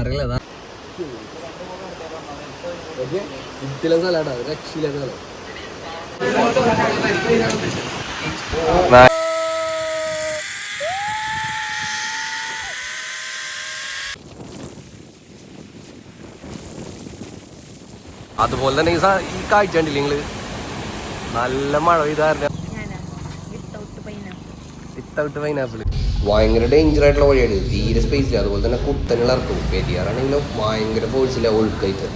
മാറില്ല ഇതിലെ സ്ഥലമാണ് രക്ഷയില്ലാത്ത സ്ഥലം. അതുപോലെ തന്നെ ഈ കാഴ്ച കണ്ടില്ലേ നിങ്ങള്, നല്ല മഴ പെയ്താറില്ല. വിത്തൗട്ട് പൈനാപ്പിള് ഭയങ്കര ഡേഞ്ചർ ആയിട്ടുള്ള വഴിയാണ്, തീരെ സ്പേസ് ഇല്ല. അതുപോലെ തന്നെ കുത്തനുള്ള ഇറക്കും. പെരിയാറാണെങ്കിലും ഭയങ്കര ഫോഴ്സില്ല ഒഴുക്കായിട്ട്.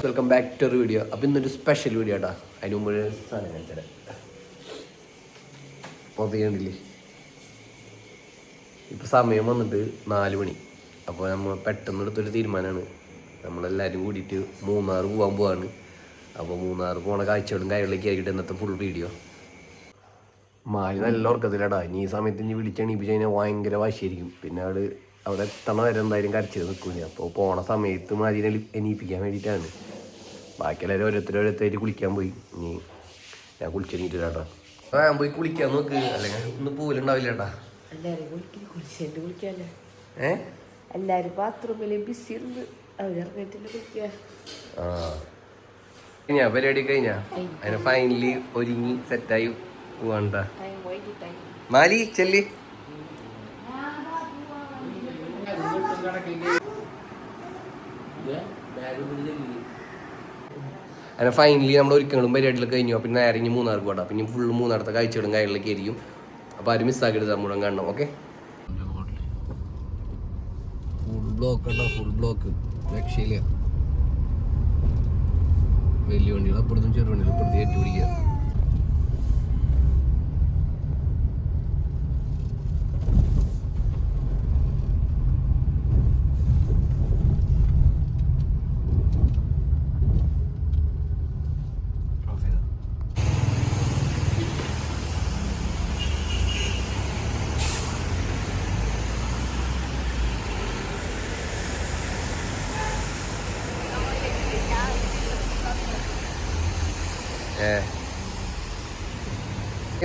വെൽക്കം ബാക്ക് ടു ഒരു വീഡിയോ. അപ്പം ഇന്നൊരു സ്പെഷ്യൽ വീഡിയോ ആട്ടാ. അതിന് മുമ്പ് സാധനം കാണിച്ചത് പൊതിയണ്ടില്ലേ. ഇപ്പം സമയം വന്നിട്ട് 4 മണി. അപ്പോൾ നമ്മൾ പെട്ടെന്ന് എടുത്തൊരു തീരുമാനമാണ്. നമ്മളെല്ലാവരും കൂടിയിട്ട് മൂന്നാർ പോകാൻ. അപ്പോൾ മൂന്നാർ പോണ കാഴ്ചകളും കാര്യങ്ങളിലേക്ക് ആയിരിക്കട്ടെ ഇന്നത്തെ ഫുൾ വീഡിയോ. മാലി നല്ല ഉറക്കത്തിലടാ. ഇനി ഈ സമയത്ത് ഇനി വിളിച്ചെണീപ്പിച്ച് കഴിഞ്ഞാൽ ഭയങ്കര വാശിയായിരിക്കും. പിന്നെ അവിടെ എത്തണ വരെ എന്തായാലും കരച്ചിൽ നിൽക്കില്ല. അപ്പോൾ പോണ സമയത്ത് മാലിനെ എണീപ്പിക്കാൻ വേണ്ടിയിട്ടാണ്. ബാക്കി എല്ലാവരും ഓരോരുത്തരായിട്ട് കുളിക്കാൻ പോയി. ഇനി ഞാൻ കുളിച്ചെണീറ്റില്ല കേട്ടോ. ഞാൻ പോയി കുളിക്കാൻ നോക്ക്, അല്ലെങ്കിൽ ഒന്ന് പോലുണ്ടാവില്ല കേട്ടാ. എല്ലാരും ബാത്റൂമില് ബിസി കഴിഞ്ഞാ പരിപാടി കഴിഞ്ഞാ അതിനെ ഫൈനലി ഒരുങ്ങി സെറ്റായി പോവാണ്ട. മാലി ചെല്ലി. അങ്ങനെ ഫൈനലി നമ്മൾ ഒരുക്കങ്ങളും പരിപാടികളൊക്കെ കഴിഞ്ഞു. പിന്നെ നേരെ ഇനി മൂന്നാർക്ക് പോകണം. പിന്നെ ഫുള്ള് മൂന്നാറത്തെ കാഴ്ചകളും കാര്യങ്ങളൊക്കെ ആയിരിക്കും. അപ്പോൾ ആരും മിസ്സാക്കരുത്, മുഴുവൻ കാണണം. ഓക്കെ, ഫുൾ ബ്ലോക്ക് ഉണ്ടോ? ഫുൾ ബ്ലോക്ക് രക്ഷയില്ല. വലിയ വണ്ടികൾ അപ്പുറത്തും ചെറു വണ്ടികൾ ഇപ്പുറത്ത് കയറ്റി പിടിക്കുക.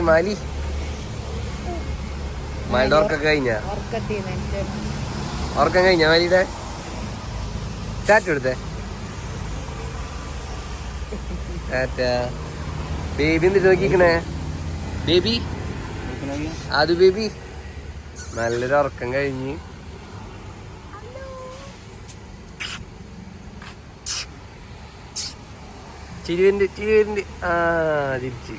മാലി മാലിന്റെ ഉറക്കൊക്കെ കഴിഞ്ഞ ഉറക്കം കഴിഞ്ഞ മാലിയുടെ ടാറ്റ എടുത്തേ. ടാറ്റ ബേബി. എന്തിട്ട് നോക്കിക്കണേ ബേബി? അത് ബേബി നല്ലൊരു ഉറക്കം കഴിഞ്ഞ് ചിരിവരുന്നുണ്ട് തിരിച്ച്.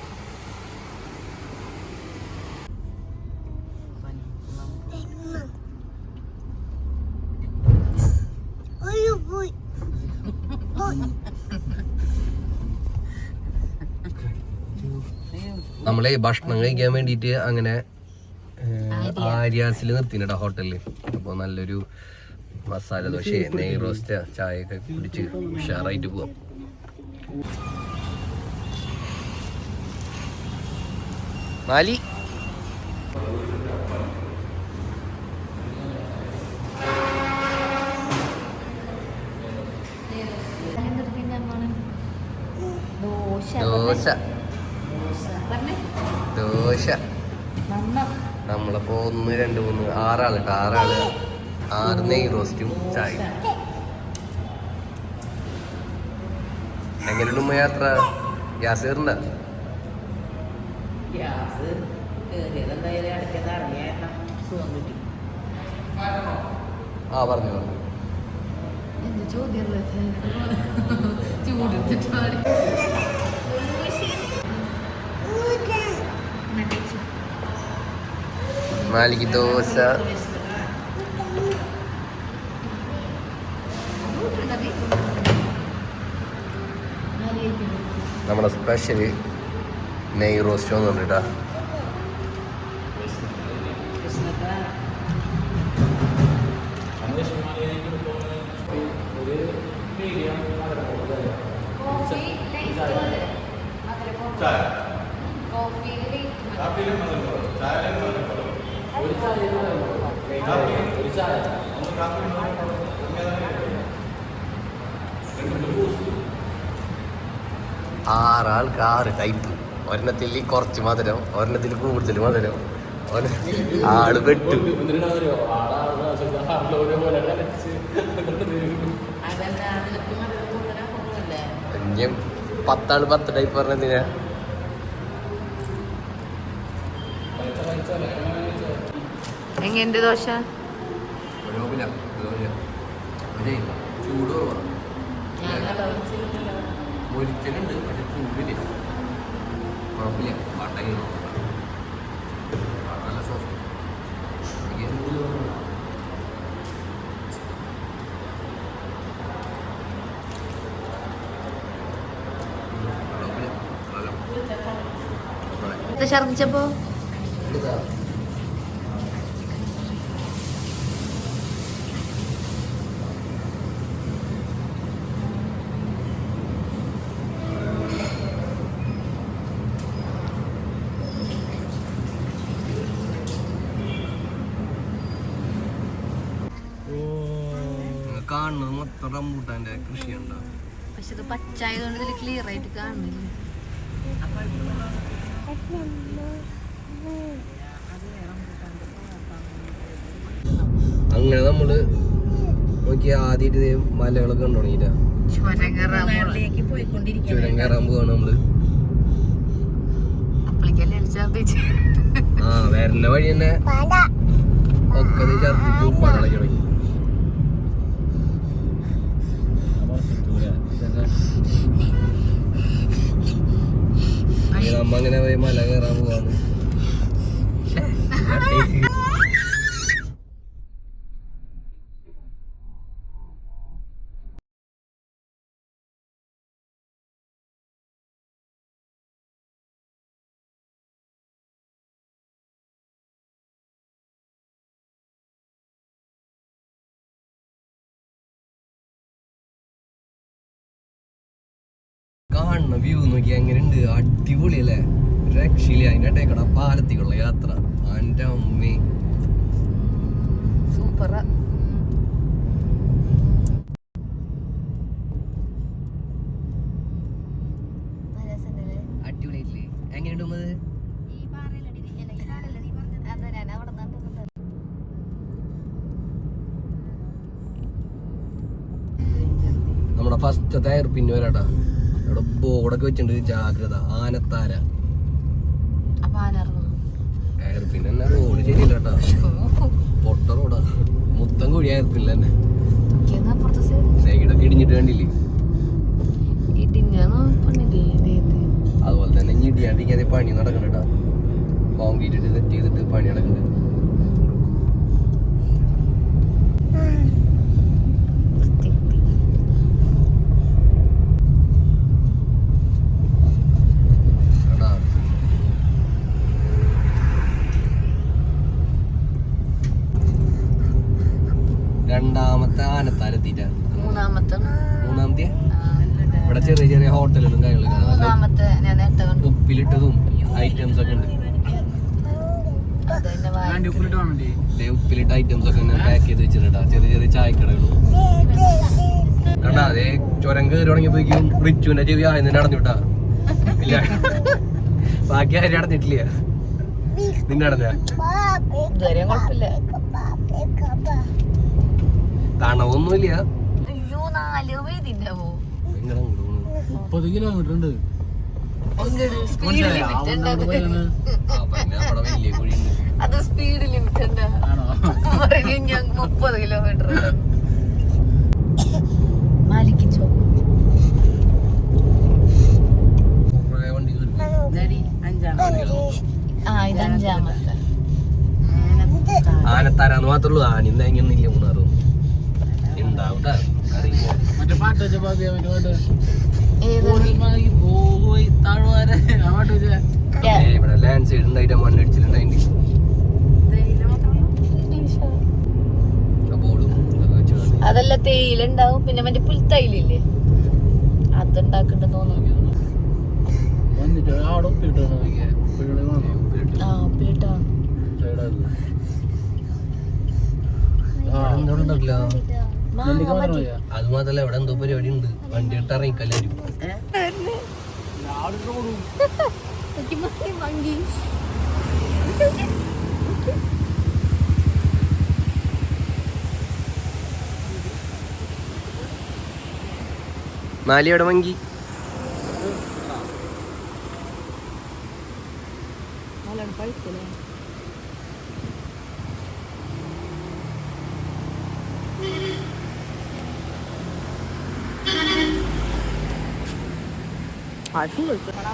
നമ്മളെ ഭക്ഷണം കഴിക്കാൻ വേണ്ടിയിട്ട് അങ്ങനെ ആര്യാസിൽ നിർത്തിനടാ ഹോട്ടലില്. അപ്പോൾ നല്ലൊരു മസാല ദോശ, നെയ് റോസ്റ്റ്, ചായയൊക്കെ കുടിച്ച് ഉഷാറായിട്ട് പോവാം. മാലി ദോശ ദോശ നമ്മളിപ്പോ 1 2 3 6 ആള് 6 നെയ് റോസ്റ്റും ചായ. എങ്ങനെയുണ്ട് ഉമ്മ യാത്ര? ഗ്യാസ് കയറണ്ട? ആ പറഞ്ഞു മാലിക്ക് ദോശ. നമ്മുടെ സ്പെഷ്യൽ നെയ് റോസ്റ്റ് വന്നിട്ടാ. ആറാൾക്ക് 6 ടൈപ്പ്. ഒരെണ്ണത്തിൽ കുറച്ച് മധുരം, ഒരെണ്ണത്തിൽ കൂടുതൽ മധുരം, ആള് പെട്ടു. ഇനിയും 10 ആള് 10 ടൈപ്പ് പറഞ്ഞെന്തിനാ? എങ്ങനെയുണ്ട് ദോശ? ചൂട് കുറവാണ്. മൊരിക്കലുണ്ട്, പക്ഷെ ചൂടില്ല. കുഴപ്പമില്ല. നല്ല സോഫ്റ്റ്. ഛർദിച്ചപ്പോ കാണുന്നത് മൊത്തം റംബൂട്ടാന്റെ കൃഷിയുണ്ടോ? പക്ഷെ ഇത് പച്ചായതുകൊണ്ട് ഇതിൽ ക്ലിയർ ആയിട്ട് കാണുന്നില്ല. അങ്ങനെ നമ്മള് നോക്കി ആദ്യമായിട്ട് മലകളൊക്കെ കണ്ടു തുടങ്ങിയില്ല. ചുരം കയറാൻ പോവാണ് നമ്മള്. ആ വരുന്ന വഴി തന്നെ ഒക്കെ ഛർദിച്ചു പടളക്കി തുടങ്ങി. നമ്മ അങ്ങനെ പോയി മല കയറാൻ പോവാണ്. കാണുന്ന വ്യൂ നോക്കി എങ്ങനെയുണ്ട്, അടിപൊളിയല്ലേ, രക്ഷയില്ല. അതിൻ്റെ പാലത്തിക്കുള്ള യാത്ര എൻ്റെ അമ്മേ സൂപ്പറാ. അടിപൊളിയായിട്ടില്ലേ? എങ്ങനെയുണ്ട്? നമ്മുടെ ഫസ്റ്റത്തെ എയർപിന്ന് വരാട്ടാ. ഇവിടെ ബോർഡൊക്കെ വെച്ചിട്ടുണ്ട്, ജാഗ്രത, ആനത്താര. എയർപിൻ തന്നെ റോഡ് ശരിയല്ല കേട്ടാ, പൊട്ട റോഡാ, മൊത്തം കുഴി എയർപിന്നിൽ തന്നെ. സൈഡൊക്കെ ഇടിഞ്ഞിട്ട് കണ്ടില്ലേ? അതുപോലെ തന്നെ ഇടിയാണ്ടിരിക്കാതെ പണി നടക്കണേട്ടാ. കോൺക്രീറ്റ് സെറ്റ് ചെയ്തിട്ട് പണി നടക്കുന്നുണ്ട്. രണ്ടാമത്തെ ആനത്താരെത്തിട്ടാ. മൂന്നാമത്തെ ഇവിടെ ചെറിയ ചെറിയ ഹോട്ടലുകളും കാര്യങ്ങളൊക്കെ ഉപ്പിലിട്ടതും ഐറ്റംസ് ഒക്കെ ഉണ്ട്. ഉപ്പിലിട്ട ഐറ്റംസ് ഒക്കെ പാക്ക് ചെയ്ത് വെച്ചിട്ടാ. ചെറിയ ചെറിയ ചായക്കടകളും കണ്ടാ. അതേ ചുരം കയറി തുടങ്ങിയപ്പോഴേക്കും റിച്ചുവിന്റെ ചെവി ആയെന്നെ അടഞ്ഞുട്ടാ. ഇല്ല, ബാക്കി ആരും അടഞ്ഞിട്ടില്ല. നിന്നെ അടഞ്ഞ തണവൊന്നുമില്ല. 30 കിലോമീറ്റർ ഉണ്ട്. അത് സ്പീഡ് ലിമിറ്റ് 30 കിലോമീറ്റർ. ആനത്താരാന്ന് മാത്രമേ ഉള്ളൂ. ആനയും തേങ്ങയൊന്നുമില്ല മൂന്നാറും. ഉണ്ടാവട്ടെ. മറ്റേ പാട്ട് വെച്ച പാട്ട് ഇവിടെ ലാൻഡ് സൈഡ് ഉണ്ടായിട്ട് മണ്ണടിച്ചിട്ടുണ്ടായിട്ട് അതല്ല തേയില ഉണ്ടാവും. പിന്നെ മറ്റേ പുൽത്തൈലില്ലേ, അതുണ്ടാക്കണ്ടെന്ന് തോന്നുന്നു. വന്നിട്ട് അവിടെ ഉപ്പിലിട്ടോ ഉപ്പിലിട്ടോ അത് മാത്രല്ല ഇവിടെ എന്തോ പരിപാടി ഉണ്ട്. വണ്ടി ഇട്ട് ഇറങ്ങിക്കല്ലാരും. നാലിയുടെ മങ്കി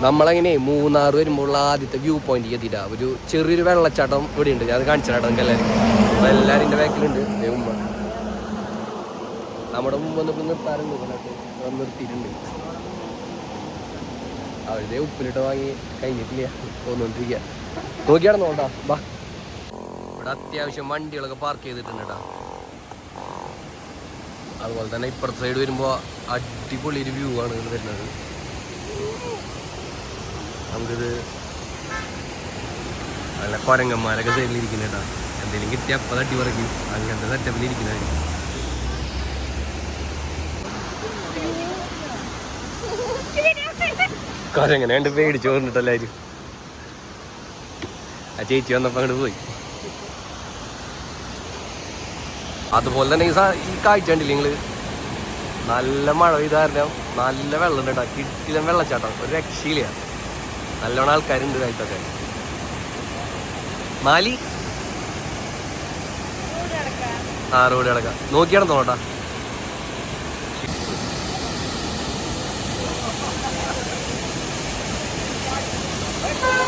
നമ്മളങ്ങനെ മൂന്നാർ വരുമ്പോൾ ആദ്യത്തെ വ്യൂ പോയിന്റ് എത്തിയിട്ടാ. ഒരു ചെറിയൊരു വെള്ളച്ചാട്ടം ഇവിടെ ഉണ്ട്. ഞാൻ കാണിച്ചാട്ടോ നിങ്ങൾക്ക് എല്ലാവരും. അപ്പൊ എല്ലാവരും എൻ്റെ ബാക്കിലുണ്ട്. ഉമ്മ നമ്മുടെ മുമ്പ് വന്നപ്പോൾ നിർത്താറുണ്ട്. നിർത്തിയിട്ടുണ്ട്. അവരുടെ ഉപ്പിലിട്ട് വാങ്ങി കഴിഞ്ഞിട്ടില്ല, പോന്നോണ്ടിരിക്കുക. നോക്കിയാണോ നോട്ടാ. ബാ, ഇവിടെ അത്യാവശ്യം വണ്ടികളൊക്കെ പാർക്ക് ചെയ്തിട്ടുണ്ട് കേട്ടോ. അതുപോലെ തന്നെ ഇപ്പുറത്തെ സൈഡ് വരുമ്പോൾ അടിപൊളി ഒരു വ്യൂ ആണ് ഇത് വരുന്നത്. നമുക്കിത് നല്ല കുരങ്ങന്മാരൊക്കെ സൈഡിലിരിക്കുന്നത് കേട്ടോ. എന്തെങ്കിലും കിട്ടിയ അപ്പം തട്ടി പറയ്ക്കും. അങ്ങനത്തെ സെറ്റപ്പിലിരിക്കുന്നതായിരിക്കും. കുരങ്ങനെ കണ്ട് പേടിച്ച് പറഞ്ഞിട്ടല്ലാരും. ആ ചേച്ചി വന്നപ്പോൾ അങ്ങോട്ട് പോയി. അതുപോലെ തന്നെ ഈ കാഴ്ച കണ്ടില്ല നിങ്ങൾ. നല്ല മഴ പെയ്ത കാരണം നല്ല വെള്ളം ഉണ്ട് കേട്ടോ. കിട്ടിലും വെള്ളച്ചാട്ടം ഒരു രക്ഷയില്ല. നല്ലോണം ആൾക്കാരുണ്ട് കാഴ്ചയൊക്കെ. മാലി ആ റോഡ് കിടക്കാം. നോക്കിയാണ് തോന്നട്ടാ.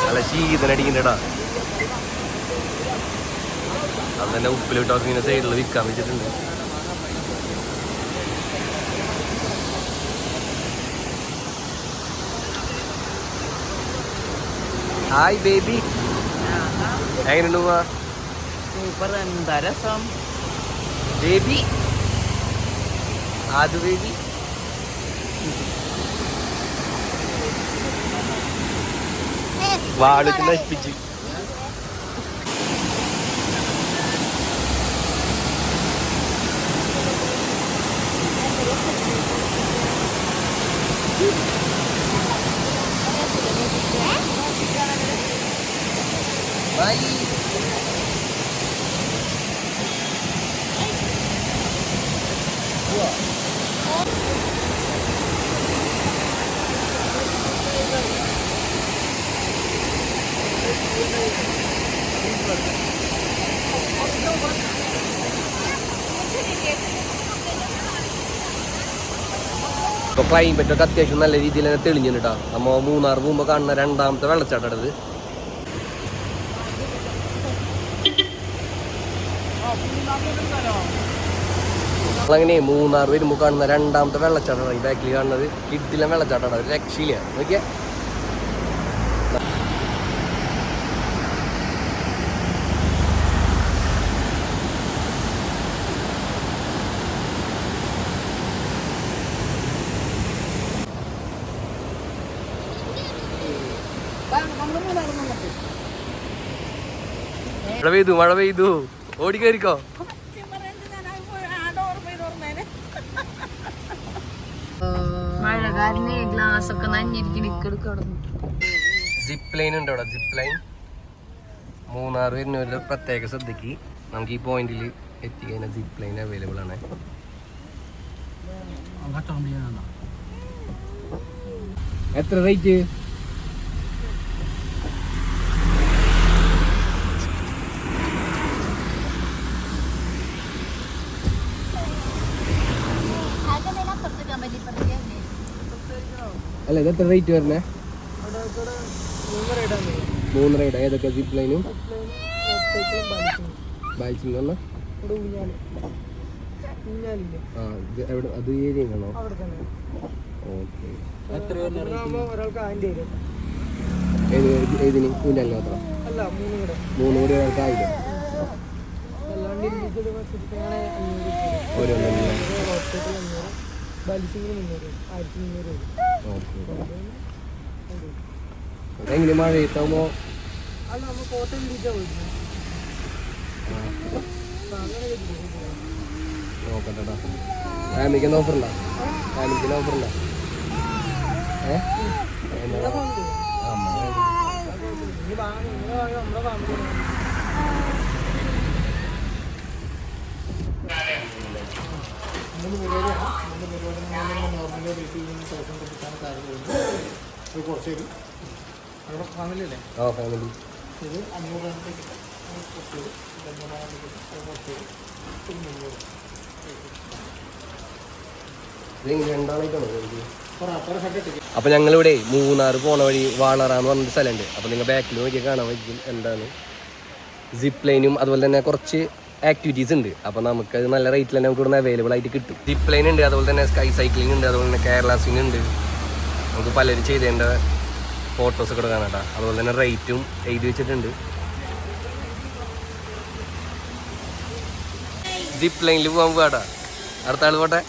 നല്ല ശീതനടിക്കണ്ടേടാ. അത് തന്നെ ഉപ്പിലിട്ടൊക്കെ ഇങ്ങനെ സൈഡിൽ വിൽക്കാൻ വെച്ചിട്ടുണ്ട്. ഹായ് ബേബി, എങ്ങനെയുണ്ട് സൂപ്പർ. എന്താ രസം ബേബി. അത് ബേബി വാളിച്ച് നശിപ്പിച്ച്. ഇപ്പൊ ക്ലൈമറ്റൊക്കെ അത്യാവശ്യം നല്ല രീതിയിൽ തന്നെ തെളിഞ്ഞിട്ടാ. നമ്മ മൂന്നാർ പോകുമ്പോൾ കാണുന്ന രണ്ടാമത്തെ വെള്ളച്ചാട്ടം ഇത്. നമ്മളങ്ങനെ മൂന്നാർ വരുമ്പോൾ കാണുന്ന രണ്ടാമത്തെ വെള്ളച്ചാട്ടമാണ് ഈ ബാക്കിൽ കാണുന്നത്. കിട്ടില്ല വെള്ളച്ചാട്ടമാണ്, ഒരു രക്ഷയില്ല. നോക്കിയാ മഴ പെയ്തു, മഴ പെയ്തു. ഓടി കയറിക്കോ. മഴ കാരണം ഗ്ലാസ് ഒക്കെ നഞ്ഞിരിക്കും. സിപ്പ് ലൈൻ ഉണ്ട് അവിടെ. സിപ്പ് ലൈൻ മൂന്നാർ വരുന്നവരുടെ പ്രത്യേക ശ്രദ്ധയ്ക്ക് നമുക്ക് ഈ പോയിന്റിൽ എത്തിക്കഴിഞ്ഞാൽ സിപ്പ് ലൈൻ അവൈലബിൾ ആണ്. എത്ര റേറ്റ്? അല്ല, ഇതെത്ര റേറ്റ് വരണേ? 3 റൈഡ്. ഏതൊക്കെ? സിപ്പ് ലൈനും ബാൽസിംഗ് പറഞ്ഞാൽ ആ എവിടെ? അത് ഏരിയയിലാണോ? ഓക്കെ. ഏതിന്? ഊഞ്ഞാലിന് മാത്രം? 3 കൂടി ഒരാൾക്ക് 1000. ഓരോന്നല്ലേ? എങ്ങനെ മഴ എത്താമോ? നോക്കട്ടെടാ. ഫാമിലിക്ക് ഓഫറുണ്ടോ? ഫാമിലിക്ക് ഓഫറുണ്ടോ? ഫാമിലി അല്ലേ? ആ ഫാമിലി. ഇത് 500 അപ്പൊ ഞങ്ങളിവിടെ മൂന്നാർ പോണ വഴി വാളറ എന്ന് പറഞ്ഞൊരു സ്ഥലമുണ്ട്. അപ്പൊ നിങ്ങൾ ബാക്കിൽ നോക്കിയാൽ കാണാൻ പറ്റും എന്താണ് സിപ്പ് ലൈനും അതുപോലെ തന്നെ കുറച്ച് ആക്ടിവിറ്റീസ് ഉണ്ട്. അപ്പോൾ നമുക്കത് നല്ല റേറ്റിൽ തന്നെ നമുക്ക് ഇവിടെ അവൈലബിൾ ആയിട്ട് കിട്ടും. സിപ്പ് ലൈൻ ഉണ്ട്, അതുപോലെ തന്നെ സ്കൈ സൈക്ലിംഗ് ഉണ്ട്, അതുപോലെ തന്നെ കേരള സ്വിംഗ് ഉണ്ട്. നമുക്ക് പലരും ചെയ്തേണ്ട ഫോട്ടോസൊക്കെ ഇവിടെ കാണാം കേട്ടോ. അതുപോലെ തന്നെ റേറ്റും എഴുതി വെച്ചിട്ടുണ്ട്. സിപ്പ് ലൈനിൽ പോകാൻ പോകാട്ടാ. അടുത്ത ആൾ പോട്ടെ.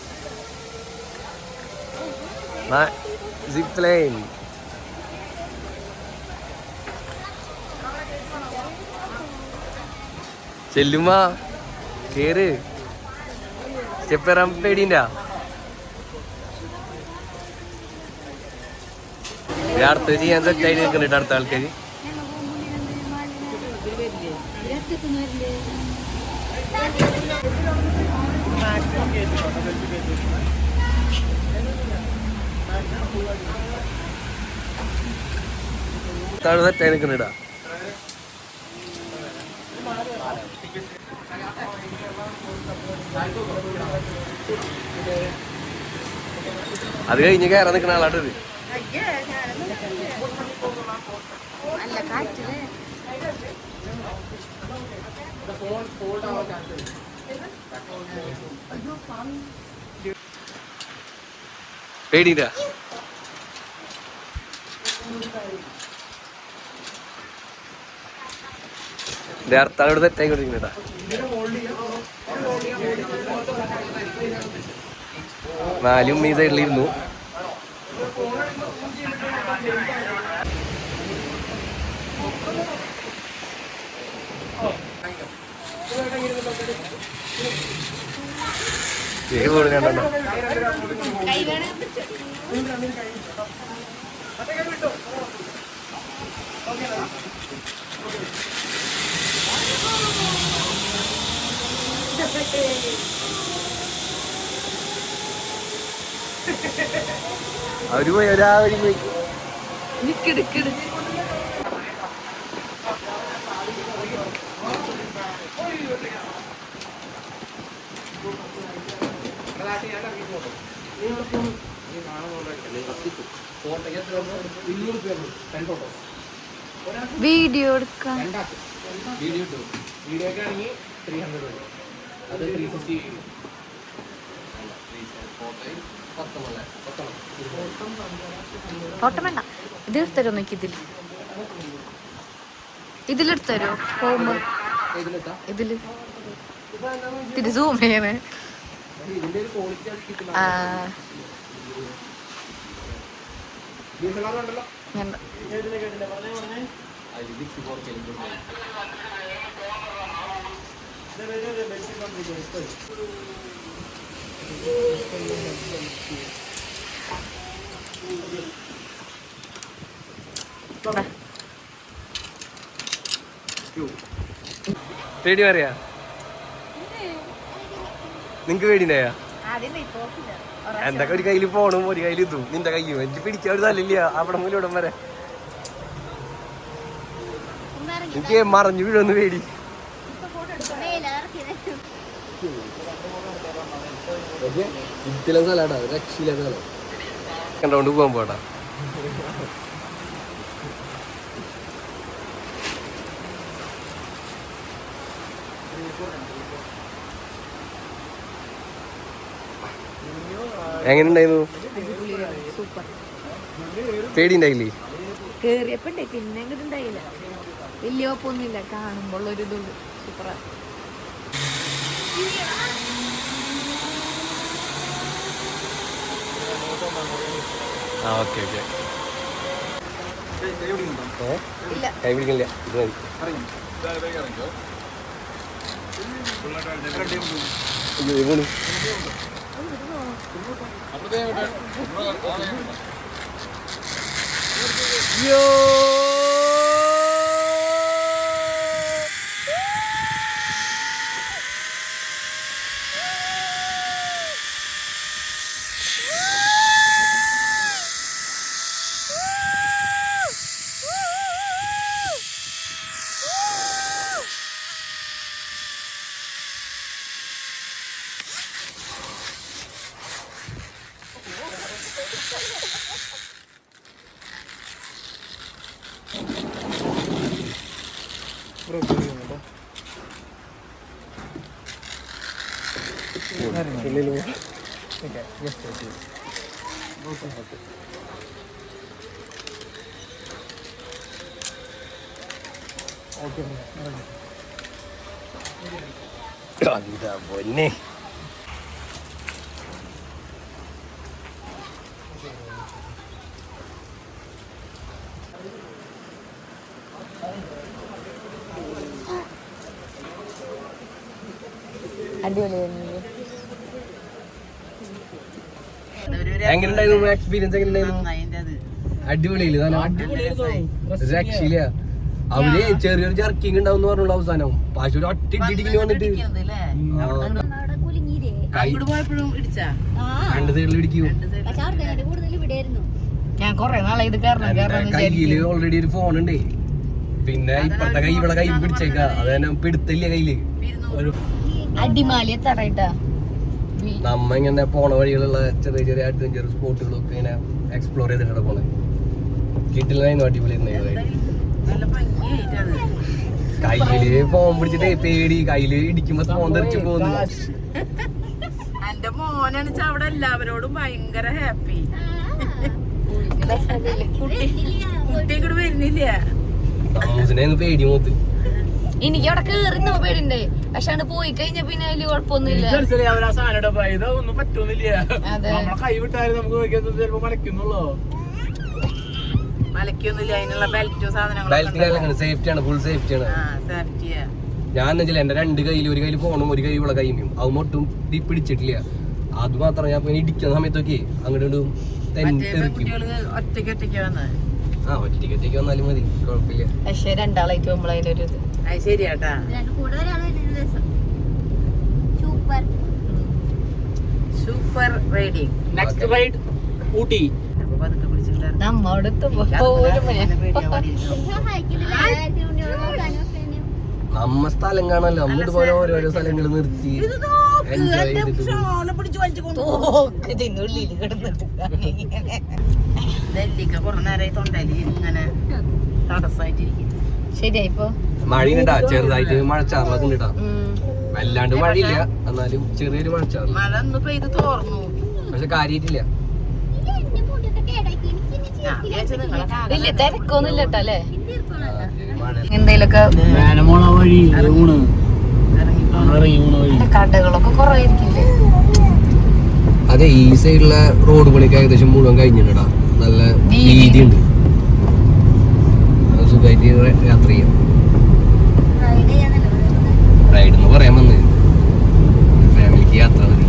സിപ്പ് ലൈൻ ചെല്ലുമാ കേറ്. സ്റ്റെപ്പേറാൻ പേടിണ്ടാ? അടുത്ത് ചെയ്യാൻ സെറ്റായിട്ട് നിൽക്കുന്നുണ്ട് അടുത്ത ആൾക്കാര്. സെറ്റായി നിൽക്കുന്നുണ്ടാ. അത് കഴിഞ്ഞ് കയറാൻ നിൽക്കുന്ന ആളാട്ടത്. പേടിയില്ല. അടുത്താളോട് തെറ്റായി കൊണ്ടിരിക്കുന്നുണ്ടാ. നാലും ഈ സൈഡിലിരുന്നു. കണ്ടോ അവര് പോയി ഒരാവഴി പോയി. വീഡിയോ എടുക്കാം. വീഡിയോ ഒക്കെ ആണെങ്കിൽ 300 വരും. അത് 350 ഫോട്ടോ വേണ്ട, ഇത് എടുത്തരോ നോക്കി. ഇതിലെടുത്തരോ പോകുമ്പോ ഇതില് തിരി സൂം ചെയ്യണേ. വേണ്ട. പേടി പറയാ നിങ്ങക്ക് പേടിണ്ടായ എന്തൊക്കെ ഒരു കയ്യിൽ ഫോണും ഒരു കയ്യിൽ ഇതും നിന്റെ കയ്യും എനിക്ക് പിടിക്കാൻ ഒരു തല്ലില്ല അവിടെ മുന്നിൽ ഇവിടം വരെ. എനിക്ക് മറഞ്ഞു വീഴൊന്ന് പേടി. സ്ഥലാടാ രക്ഷയില്ലാത്ത സ്ഥലം. കണ്ടോണ്ട് പോകാൻ പോടാ. എങ്ങനെ ഉണ്ടായിരുന്നു? പേടി ഉണ്ടായില്ലേ? കേറിയപ്പോ പിന്നെ ഉണ്ടായില്ല, വലിയ കുഴപ്പമൊന്നുമില്ല. കാണുമ്പോൾ ഒരു ഇതുള്ളൂ. സൂപ്പറാ. ആ ഓക്കെ ഓക്കെ. കൈ പിടിക്കില്ല. ഇത് മതി. Yo! പൊന്നെ അടിപൊളിയായിരുന്നു. എങ്ങനെയുണ്ടായിരുന്നു എക്സ്പീരിയൻസ്? എങ്ങനെയുണ്ടായിരുന്നു? അടിപൊളിയില്ല രക്ഷയില്ല. അവര് ചെറിയൊരു ജർക്കിങ് ഉണ്ടാവും പറഞ്ഞുള്ള അവസാനം പക്ഷെ ഒരു ഒറ്റ ഇടിങ്ങനെ വന്നിട്ട് രണ്ട് സൈഡിൽ ഇടിക്കും. ഞാൻ കൊറേ നാളെ ഇത് കയ്യില് ഓൾറെഡി ഒരു ഫോൺ ഉണ്ട്, പിന്നെ ഇപ്പഴത്തെ കൈ ഇവിടെ കൈ പിടിച്ചേക്ക, അത് തന്നെ പിടുത്തില്ല കയ്യില്. അടിമാലി എത്താറായിട്ടാ നമ്മ ഇങ്ങനെ പോണ വഴികളുള്ള ചെറിയ ചെറിയ അഡ്വഞ്ചർ സ്പോട്ടുകളൊക്കെ ഇങ്ങനെ എക്സ്പ്ലോർ ചെയ്തിട്ടാണ് പോണേ. കിട്ടില്ലായിരുന്നു അടിപൊളി. കയ്യില് ഫോൺ പിടിച്ചിട്ട് പേടി, കയ്യില് ഇടിക്കുമ്പോ ഫോൺ തെറിച്ചു പോകുന്നു. എന്റെ മോനാണ് അവിടെ എല്ലാവരോടും ഭയങ്കര ഹാപ്പി. കുട്ടി കൂടെ വരുന്നില്ല. അമ്മൂസിനായിരുന്നു പേടി മൂത്ത്. എനിക്ക് അവിടെ കേറുന്ന പേടിണ്ടേ, പക്ഷെ അവിടെ പോയി കഴിഞ്ഞ പിന്നെ വലിയ കുഴപ്പമൊന്നുമില്ല. ഒന്നും പറ്റൊന്നുമില്ല. നമ്മളെ കൈ വിട്ടാലും നമുക്ക് ചിലപ്പോ മലക്കുന്നുള്ളൂ. മലക്കൊന്നുമില്ല, അതിനുള്ള ബെൽറ്റോ സാധനങ്ങളും സേഫ്റ്റിയാണ്, ഫുൾ സേഫ്റ്റിയാണ്. ഞാൻ വെച്ചാൽ എന്റെ രണ്ട് കയ്യിൽ, ഒരു കയ്യിൽ ഫോണും ഒരു കൈ ഇവിടെ കൈയും, അത് ഒട്ടും പിടിച്ചിട്ടില്ല. അത് മാത്രം ഞാൻ ഇടിക്കുന്ന സമയത്തൊക്കെ അങ്ങോട്ട് ഒറ്റയ്ക്ക് വന്നത്. ആ ഒറ്റയ്ക്ക് വന്നാലും മതി, കുഴപ്പമില്ല. പക്ഷെ രണ്ടാളായിട്ട് പോകുമ്പോൾ അതിനൊരു ഇത് ശരിയാട്ടാ. Super riding. Next ride Ooty. നമ്മടുത്ത് നമ്മ സ്ഥലം കാണല്ലോ, നമ്മ ഇതുപോലെ ഓരോരോ സ്ഥലങ്ങൾ നിർത്തി എൻജോയ് ചെയ്തിട്ട് ഇതിനുള്ളിൽ കിടന്നിട്ട് നെല്ലിക്ക കുറെ നേരം തൊണ്ടയിൽ ഇങ്ങനെ തടസ്സായിട്ടിരിക്കും. ശരിയായിപ്പോ മഴയുണ്ടാ, ചെറുതായിട്ട് മഴച്ചാറലൊക്കെ ഉണ്ടാ, വല്ലാണ്ട് മഴയില്ല, എന്നാലും ചെറിയൊരു മഴച്ചാറൽ. മഴ ഒന്ന് പെയ്ത് തോർന്നു, പക്ഷെ കാര്യായിട്ടില്ല. വലിയ തിരക്കൊന്നുമില്ല കേട്ടോ അല്ലേ? എന്തേലൊക്കെ കടകളൊക്കെ കൊറേ ഇരിക്കില്ലേ? അതെ, ഈ സൈഡിലെ റോഡ് പണിക്ക് ഏകദേശം മുഴുവൻ കഴിഞ്ഞിട്ടാ, നല്ല വീതിയുണ്ട്, സുഖമായിട്ട് യാത്ര ചെയ്യാം. റൈഡ് എന്ന് പറയാൻ വന്ന് ഫാമിലിക്ക് യാത്ര മതി.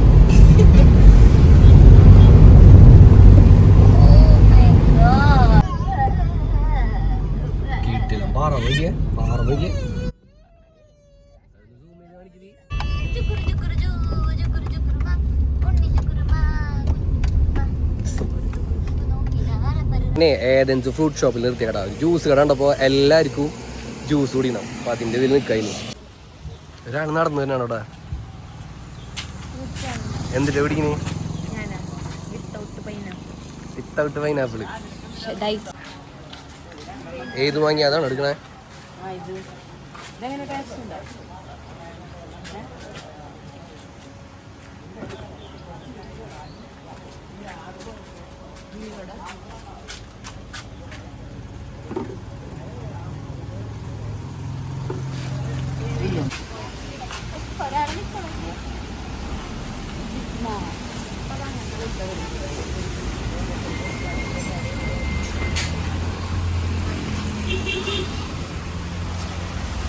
കിട്ടില്ല പാറ നോക്കിയേ, പാറ നോക്കിയേ. ഏതെങ്കിലും ഫ്രൂട്ട് ഷോപ്പിൽ നിർത്തിയ കട, ജ്യൂസ് കട കണ്ടപ്പോൾ എല്ലാവർക്കും ജ്യൂസ് കുടിക്കണം. അപ്പം അതിൻ്റെ ഇതിൽ നിൽക്കായിരുന്നു. ഒരാൾ നടന്നു തന്നെയാണ് അവിടെ. എന്തിട്ടാ പിടിക്കണേ? Without pineapple. ഏത് വാങ്ങി അതാണ് എടുക്കണേ?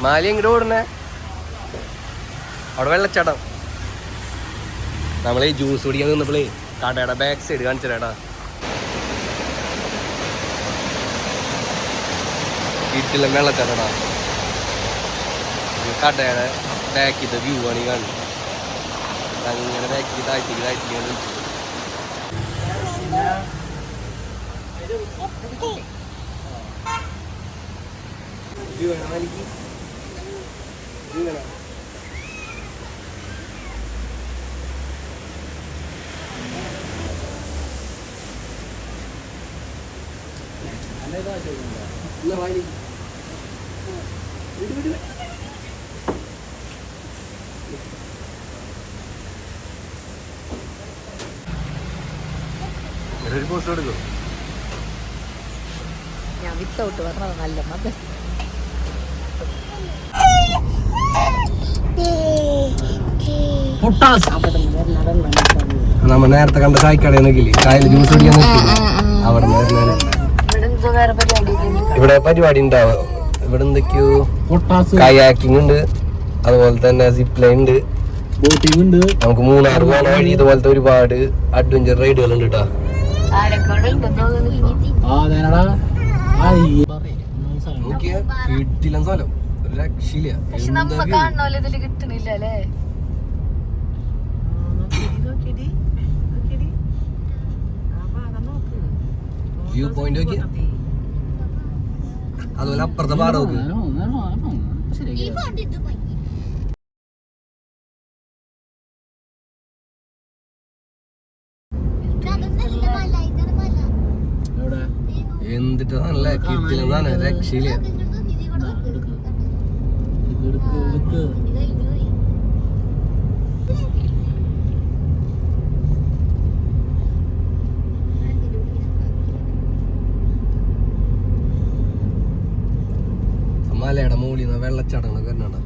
മാലി എങ്ങോട്ട് ഓടണേ? അവിടെ വെള്ളച്ചാട്ടം. നമ്മളീ ജ്യൂസ് കുടിക്കാൻ നിന്നപ്പോഴേ കടയുടെ ബാക്ക് സൈഡ് കാണിച്ചേടാ, വീട്ടിലെ വെള്ളച്ചാട്ടടാ. കടയുടെ ബാക്കിത്തെ വ്യൂ ആണ് ഈ കാണുന്നത്. അങ്ങനെ ബാക്കി താഴ്ത്തിക്ക് വിളിച്ചു. പോസ്റ്റ് എടുക്കും. ഞാൻ വിത്തൗട്ട് പറഞ്ഞത് നല്ല മതി. നമ്മ നേരത്തെ കണ്ട ചായക്കടയിൽ നിൽക്കില്ലേ, ചായയിൽ ജ്യൂസ് കുടിക്കാൻ നിൽക്കില്ലേ, അവിടെ ഇവിടെ പരിപാടി ഉണ്ടാവും. ഇവിടെ എന്തൊക്കെയോ കയാക്കിംഗ് ഉണ്ട്, അതുപോലെ തന്നെ സിപ്പ് ലൈൻ ഉണ്ട്, ബോട്ടിംഗ് ഉണ്ട്. നമുക്ക് മൂന്നാർ പോണ വഴി ഇതുപോലത്തെ ഒരുപാട് അഡ്വഞ്ചർ റൈഡുകൾ ഉണ്ട് കേട്ടോ. കിട്ടില്ല സ്ഥലം, ഒരു രക്ഷയില്ല. പക്ഷെ നമ്മ കാണുന്ന ഇതില് കിട്ടണില്ല അല്ലേ. വ്യൂ പോയിന്റ് നോക്കി, അതുപോലെ അപ്പുറത്തെ പാടം നോക്ക്. എന്തിട്ടാ നല്ല കിട്ടില്ലെന്നാണ്, രക്ഷയില്ല. മലയുടെ മുകളിൽ നിന്ന് വെള്ളച്ചാട്ടങ്ങളൊക്കെ വരുന്നുണ്ടോ,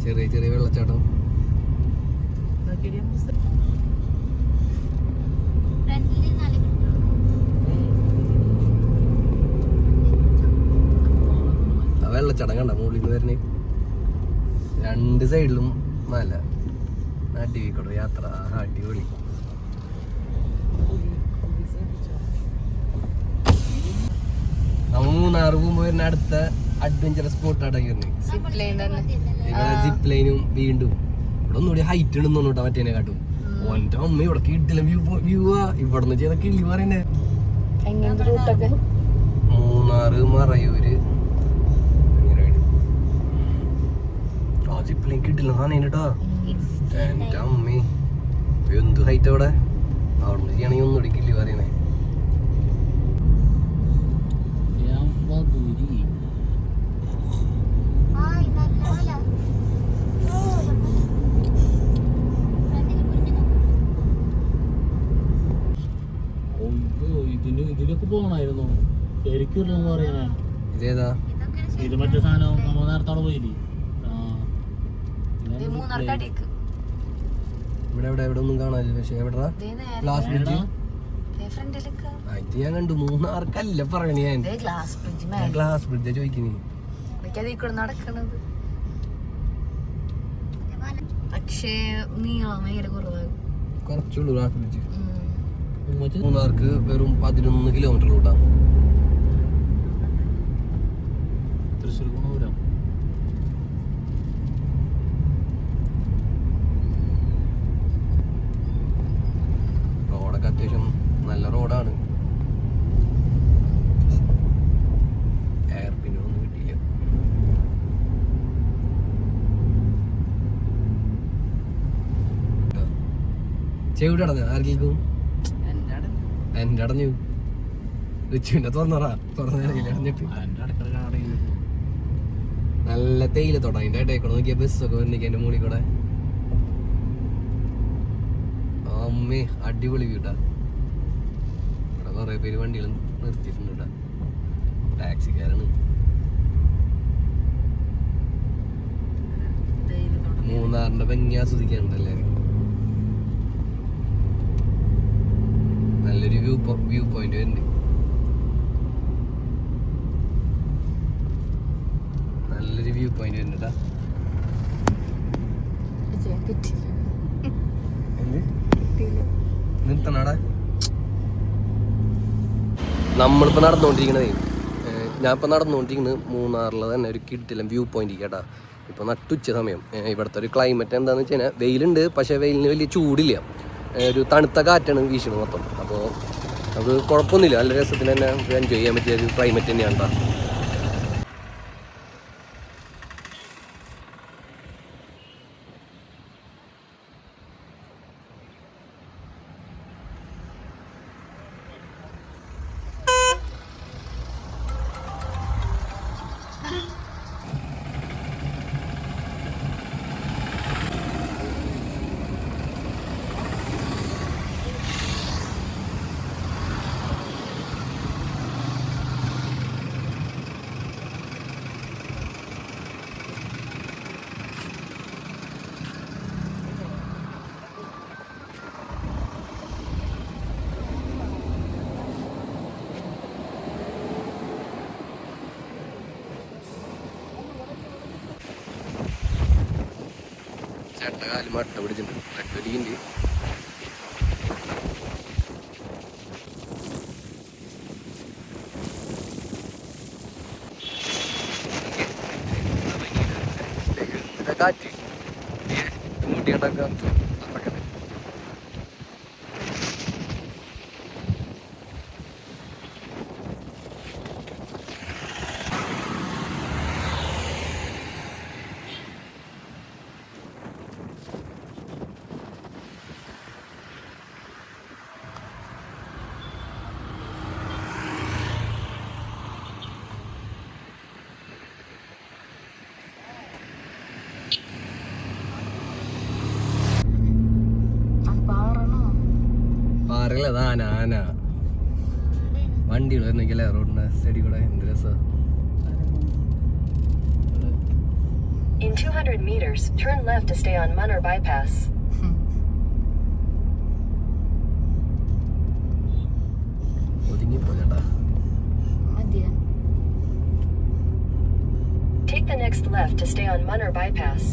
ചെറിയ ചെറിയ വെള്ളച്ചാട്ടം. ആ വെള്ളച്ചാട്ടം കണ്ട മുകളിൽ നിന്ന് വരുന്നേ, രണ്ട് സൈഡിലും മല, അടിവിക്കോട്ടെ യാത്ര, അടിപൊളി. നമ്മ മൂന്നാറ് പോകുമ്പോ വരുന്ന അടുത്ത അഡ്വഞ്ചർ സ്പോട്ട് അടങ്ങിയിരുന്നു ഇവിടെ സിപ്പ് ലൈനും. വീണ്ടും ഇവിടെ ഒന്നുകൂടി ഹൈറ്റ് ഉണ്ടെന്ന് കേട്ടോ മറ്റേനെ കാട്ടും. ഓന്റെ അമ്മ ഇവിടെ കിട്ടില്ല വ്യൂ ആ, ഇവിടെ നിന്ന് ചെയ്ത കിളി പറയണ്ടേ. മൂന്നാറ് മറയൂര് ആ സിപ്പ് ലൈൻ കിട്ടില്ല സാധനം കേട്ടോ. എന്റെ അമ്മേ എന്ത് ഹൈറ്റ് അവിടെ, അവിടെ നിന്ന് ചെയ്യണമെങ്കിൽ ഒന്നുകൂടി കിളി പറയണേ. ഇതിലൊക്കെ പോകണായിരുന്നു ശരിക്കും പറയാനാണ്. ഇതേതാ ഇത് മറ്റേ സാധനം നമ്മൾ നേരത്തോടെ പോയില്ലേ. ഇവിടെ എവിടെ എവിടെ ഒന്നും കാണാനില്ല. പക്ഷെ എവിടാ ഗ്ലാസ് ബ്രിഡ്ജ്, ഇത് ഞാൻ കണ്ടു. മൂന്നാർക്കല്ല പറയണേ ഞാൻ, ഗ്ലാസ് ബ്രിഡ്ജ് ചോദിക്കുന്നേ. നടക്കണത് പക്ഷേ നീളം ഭയങ്കര കുറവാകും, കുറച്ചുള്ളൂ ഗ്ലാസ് ബ്രിഡ്ജ്. മൂന്നാർക്ക് വെറും 11 കിലോമീറ്ററിലൂട്ടാ. തൃശ്ശൂർ ഗുണപുരം റോഡൊക്കെ അത്യാവശ്യം നല്ല റോഡാണ്. എയർ പിന്നൊന്നും കിട്ടിയില്ല. ചെവിടെ അടഞ്ഞ ആർക്കും എന്റെ അടഞ്ഞു റിച്ചുവിന്റെ തുറന്നിട്ട് നല്ല തേയില തൊട അതിന്റെ ഇടയ്ക്കൂടെ നോക്കിയ ബസ്സൊക്കെ വന്നിക്ക് എന്റെ മുകളിൽ കൂടെ. അമ്മേ അടിപൊളി വീട്ടാ. ഇവിടെ കൊറേ പേര് വണ്ടികൾ നിർത്തിയിട്ടുണ്ട് കേട്ടാ, ടാക്സിക്കാരാണ്. മൂന്നാറിന്റെ ഭംഗി ആസ്വദിക്കാനുണ്ട് എല്ലാവരും. നല്ലൊരു വ്യൂ പോയിന്റ് വരുന്നുണ്ട്, നല്ലൊരു വ്യൂ പോയിന്റ് വരുന്നുണ്ടാ. നിർത്തണടാ. നമ്മളിപ്പോൾ നടന്നുകൊണ്ടിരിക്കണതേ, ഞാനിപ്പോൾ നടന്നുകൊണ്ടിരിക്കുന്നത് മൂന്നാറിലെ തന്നെ ഒരു കിഡിലും വ്യൂ പോയിന്റ് കേട്ടാ. ഇപ്പോൾ നട്ടുച്ച സമയം. ഇവിടുത്തെ ഒരു ക്ലൈമറ്റ് എന്താണെന്ന് വെച്ച് കഴിഞ്ഞാൽ വെയിലുണ്ട്, പക്ഷേ വെയിലിന് വലിയ ചൂടില്ല, ഒരു തണുത്ത കാറ്റാണ് വീശുന്നത് മൊത്തം. അപ്പോൾ അത് കുഴപ്പമൊന്നുമില്ല, നല്ല രസത്തിന് തന്നെ എൻജോയ് ചെയ്യാൻ പറ്റിയ ഒരു ക്ലൈമറ്റ് തന്നെയാണ് കേട്ടോ. ചേട്ട കാല് മട്ട പിടിച്ചിട്ടുണ്ട് ട്രക്കടിയുണ്ട്. കാറ്റ് മുട്ടിയുണ്ടാക്കാൻ നടക്കട്ടെ. പാറല്ല ആന ആന വണ്ടികൾ വരുന്നെങ്കിലേ റോഡിന്റെ സൈഡിൽ കൂടെ എന്ത് രസം. In 200 meters, turn left to stay on Munnar Bypass. ഒതുങ്ങിപ്പോയടാ. Take the next left to stay on Munnar Bypass.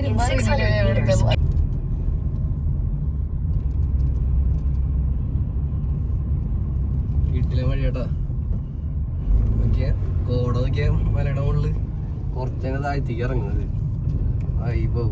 In 600 meters. വീട്ടിലെ വഴി കേട്ടാ. നോക്കിയാ കോട നോക്കിയാ മലയുടെ മുകളില് കുറച്ചങ്ങ് താഴ്ത്തേക്ക് ഇറങ്ങുന്നത്. അയ്യോ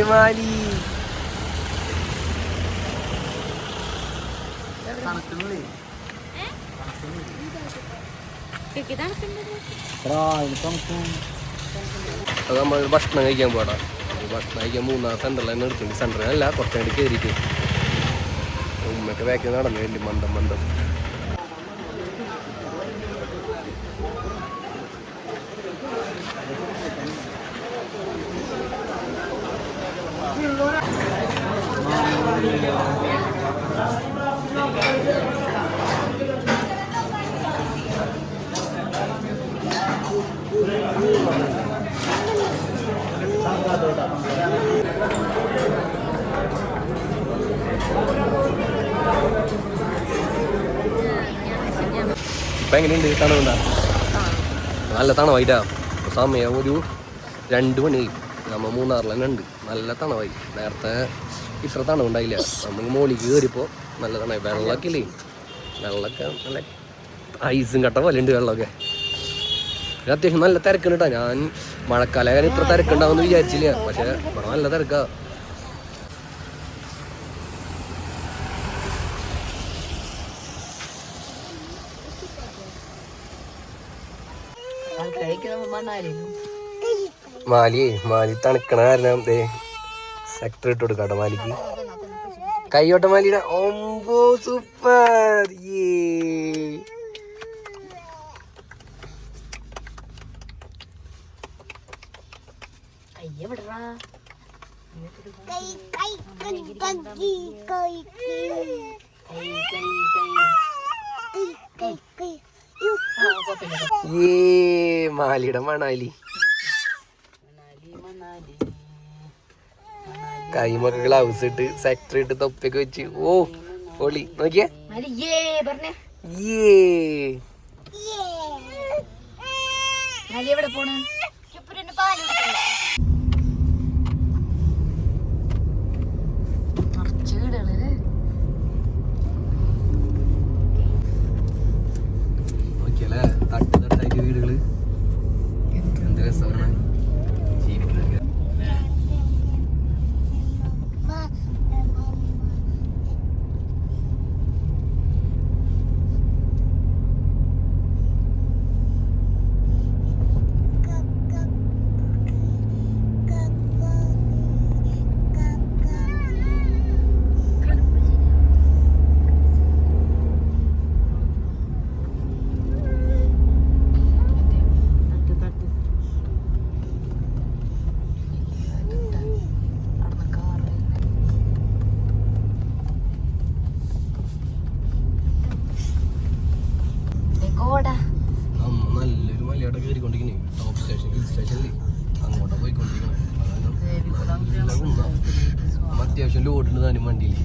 മാലി അത് നമ്മൾ ഭക്ഷണം കഴിക്കാൻ പോടാ. ഭക്ഷണം കഴിക്കാൻ മൂന്നാർ സെൻറ്ററിൽ തന്നെ എടുത്തിട്ടുണ്ട്. സെൻറ്ററിലല്ല കുറച്ചങ്ങോട്ട് കയറിയിട്ട് ഉമ്മയൊക്കെ ബാക്കിൽ നടന്നു വേണ്ടി മന്ദം മന്ദം. ഇപ്പം എങ്ങനെയുണ്ട് തണുണ്ടാ? നല്ല തണവായിട്ടാ. സമയം ഒരു 2 മണി. നമ്മൾ മൂന്നാറിൽ തന്നെ ഉണ്ട്. നല്ല തണവായി. നേരത്തെ ഇത്ര തണവുണ്ടായില്ല. നമ്മൾ മോളിക്ക് കയറിയപ്പോൾ നല്ല തണവായി. വെള്ളമൊക്കെ ഇല്ലേ, വെള്ളമൊക്കെ നല്ല ഐസും കട്ട പോലെ ഉണ്ട് വെള്ളമൊക്കെ. അത്യാവശ്യം നല്ല തിരക്കുണ്ട് കേട്ടോ. ഞാൻ മഴക്കാലം ഇത്ര തിരക്കുണ്ടാവുമെന്ന് വിചാരിച്ചില്ല. പക്ഷെ ഇവിടെ നല്ല തിരക്കാ. മാലി തണുക്കണ കാരണം സെക്ടർ ഇട്ട് കൊടുക്കാട്ടോ മാലിക്ക്. കൈയോട്ട മാലിയുടെ ഓമ്പോ സൂപ്പർ. മാലിയുടെ മണാലി കൈമൊക്കെ ഗ്ലൗസ് ഇട്ട് സെക്ടർ ഇട്ട് തൊപ്പൊക്കെ വെച്ച് ഓ പൊളി. നോക്കിയേ എവിടെ പോണ്? നോക്കിയല്ലേ തട്ട് തട്ടായിട്ട് വീടുകള്. എന്ത് രസമാണ് ജീവിക്കുന്നത്. പോടാ. നല്ലൊരു മലയാട്ടം കയറിക്കൊണ്ടിരിക്കണേ. ടോപ്പ് സ്റ്റേഷൻ ഹിൽ സ്റ്റേഷനിൽ അങ്ങോട്ടാ പോയിക്കൊണ്ടിരിക്കണേ. അത്യാവശ്യം ലോഡുണ്ട് താനും വണ്ടിയിൽ.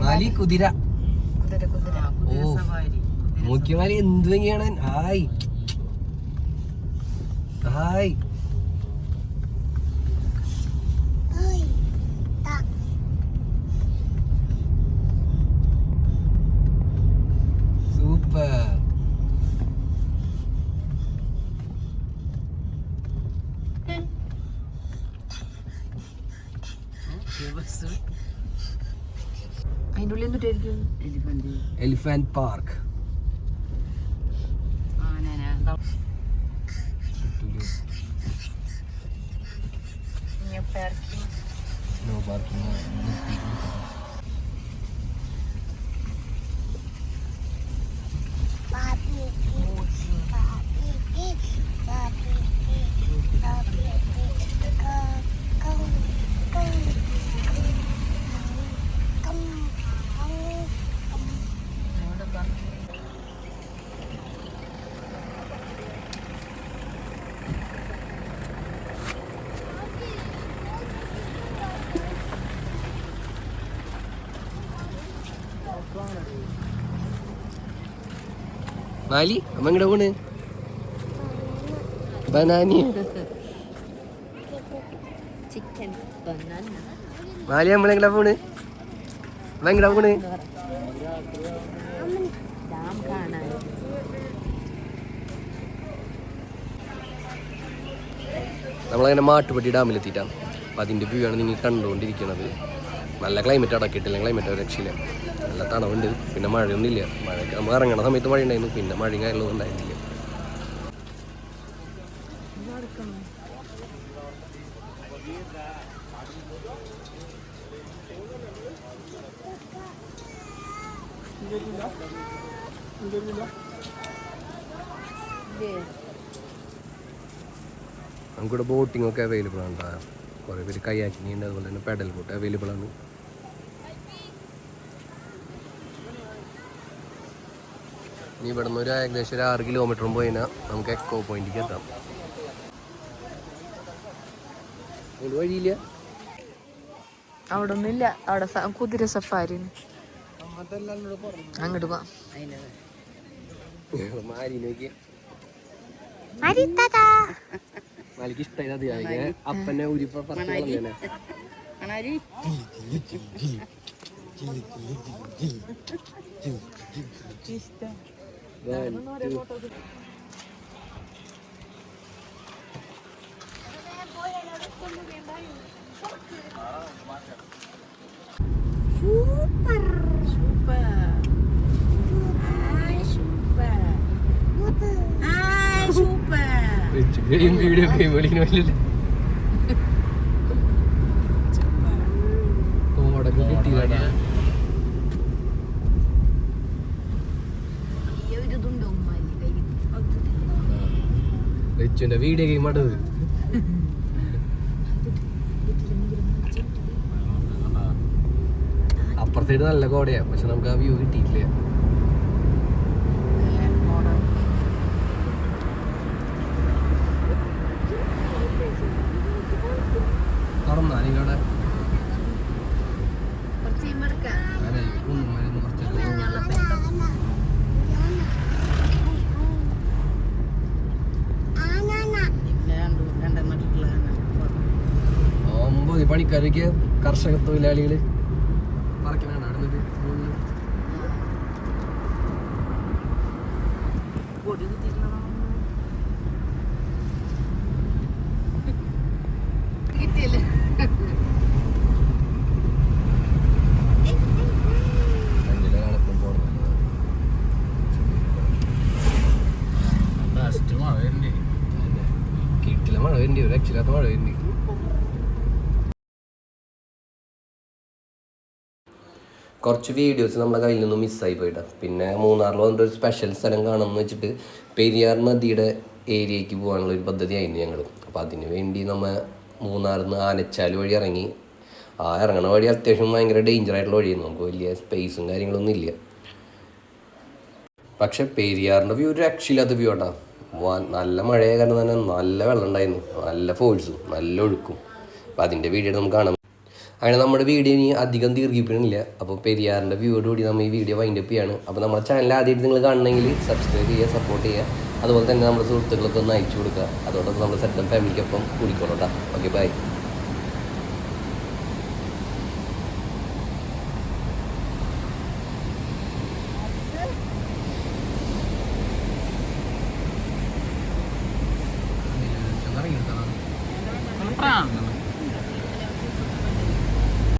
മാലി കുതിര. ഓ മുഖ്യമാലി എന്ത് ഭംഗിയാണ്. Hi hi. സൂപ്പർ. അതിൻ്റെ ഉള്ളിൽ എന്തിട്ടായിരിക്കും? Elephant park. No parking. മാലി അമ്മ എങ്ങടെ പോണ്? ബനാനി. Chicken banana. മാലി നമ്മളെങ്ങടാ പോണ്? അമ്മ എങ്ങടാ പോണ്? ഡാം കാണാൻ. നമ്മളങ്ങനെ മാട്ടുപ്പെട്ടി ഡാമിലെത്തിയിട്ടാണ്. അപ്പം അതിൻ്റെ വ്യൂ ആണ് നിങ്ങൾ കണ്ടുകൊണ്ടിരിക്കുന്നത്. നല്ല ക്ലൈമറ്റ് അടക്കിയിട്ടില്ല. ക്ലൈമറ്റ് ഒരു രക്ഷയില്ല. നല്ല തണവുണ്ട്. പിന്നെ മഴയൊന്നുമില്ല. മഴയ്ക്ക് നമ്മൾ ഇറങ്ങണ സമയത്ത് മഴ ഉണ്ടായിരുന്നു. പിന്നെ മഴയും കാര്യങ്ങളൊന്നും ഉണ്ടായിരുന്നില്ല. നമുക്കിവിടെ ബോട്ടിംഗ് ഒക്കെ അവൈലബിൾ ആണ്. കുറേ പേര് കയാക്കിങ് ഉണ്ട്. അതുപോലെ തന്നെ പെഡൽ ബോട്ട് അവൈലബിൾ ആണ്. ഇനി ഇവിടെ നിന്ന് ഏകദേശം ഒരു 6 കിലോമീറ്ററും പോയിനാൽ നമുക്ക് എക്കോ പോയിന്റിലേക്ക് എത്താം. ഒരു വഴിയില്ല. അവിടെ ഒന്നുമില്ല. അവിടെ കുതിര സഫാരി. അങ്ങോട്ട് പോവാം. മാലിക്ക് ഇഷ്ടമായി. അപ്പനെ ഊരി പറഞ്ഞു. വീഡിയോ ഗെയിം കളിക്കണ കോടൊക്കെ കിട്ടിയില്ല. റിച്ചുവിന്റെ വീഡിയോ ഗെയിം ആട്ടത്. അപ്പുറത്തേക്ക് നല്ല കോടയാ. പക്ഷെ നമുക്ക് ആ വ്യൂ കിട്ടിയിട്ടില്ല. തുറന്നാലിവിടെ പണിക്കാരൊക്കെ കർഷക തൊഴിലാളികള് പറക്കണാണ് നടന്നിട്ട്. കിട്ടില്ല മഴ വരുന്നുണ്ട്. ഒരു രക്ഷയില്ലാത്ത മഴ വരുന്നുണ്ട്. കുറച്ച് വീഡിയോസ് നമ്മളെ കയ്യിൽ നിന്നും മിസ്സായി പോയിട്ടാണ്. പിന്നെ മൂന്നാറിൽ വന്നിട്ട് ഒരു സ്പെഷ്യൽ സ്ഥലം കാണാമെന്ന് വെച്ചിട്ട് പെരിയാർ നദിയുടെ ഏരിയയ്ക്ക് പോകാനുള്ള ഒരു പദ്ധതിയായിരുന്നു ഞങ്ങൾ. അപ്പോൾ അതിന് വേണ്ടി നമ്മൾ മൂന്നാറിൽ നിന്ന് ആനച്ചാൽ വഴി ഇറങ്ങി. ആ ഇറങ്ങണ വഴി അത്യാവശ്യം ഭയങ്കര ഡേഞ്ചറായിട്ടുള്ള വഴിയായിരുന്നു. നമുക്ക് വലിയ സ്പേസും കാര്യങ്ങളൊന്നും ഇല്ല. പക്ഷെ പെരിയാറിൻ്റെ വ്യൂ ഒരു രക്ഷയില്ലാത്ത വ്യൂ ആട്ടാ. നല്ല മഴയായ കാരണം തന്നെ നല്ല വെള്ളം ഉണ്ടായിരുന്നു, നല്ല ഫോഴ്സും നല്ല ഒഴുക്കും. അപ്പം അതിൻ്റെ വീഡിയോ നമുക്ക് കാണാം. അങ്ങനെ നമ്മുടെ വീഡിയോ ഇനി അധികം ദീർഘിപ്പിക്കുന്നില്ല. അപ്പോൾ പെരിയാറിൻ്റെ വ്യൂയോട് കൂടി നമ്മൾ ഈ വീഡിയോ വൈൻഡപ്പ് ചെയ്യാണ്. അപ്പോൾ നമ്മുടെ ചാനൽ ആദ്യമായിട്ട് നിങ്ങൾ കാണണമെങ്കിൽ സബ്സ്ക്രൈബ് ചെയ്യുക, സപ്പോർട്ട് ചെയ്യുക. അതുപോലെ തന്നെ നമ്മുടെ സുഹൃത്തുക്കൾക്ക് ഒന്ന് അയച്ചു കൊടുക്കുക. അതോടൊപ്പം നമ്മുടെ സെറ്റം ഫാമിലിക്കൊപ്പം കൂടിക്കോളൂട്ടാ. Okay, bye. പ്രാങ്ക്